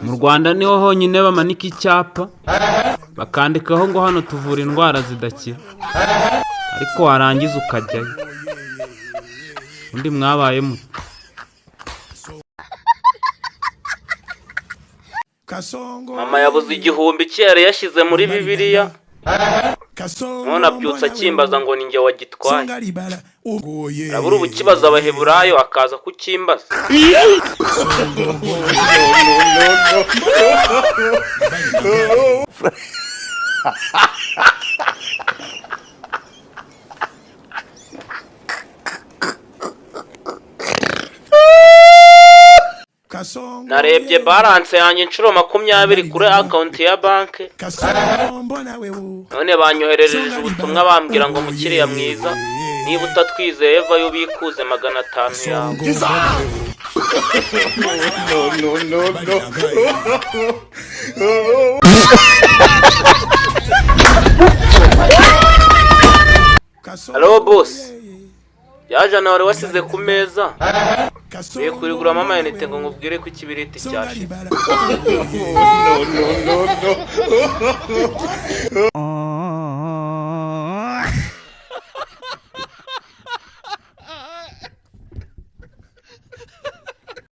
mu Rwanda niho honyine bamanika icyapa bakandikaho ngo hano tuvura indwara zidakira, ariko warangiza ukajyayo undi mwabaye muto. Mama yabuze igihumbi cye yari yashyize muri Bibiliya, none abyutse akimbaza ngo ni njye wagitwaye. Urabura ubu kibaza Abaheburayo akaza kukimbaza. Narebye balance yanjye inshuro 20 kuri account ya banki, none banyoherereje ubutumwa bambwira ngo mukiriya mwiza, niba utatwizeye vayo bikuze 500 yawe. Hello boss, yaje nawe wasize ku meza, ugiye kurigura mama yanite ngo nkubwire ko ikibiriti cyashize.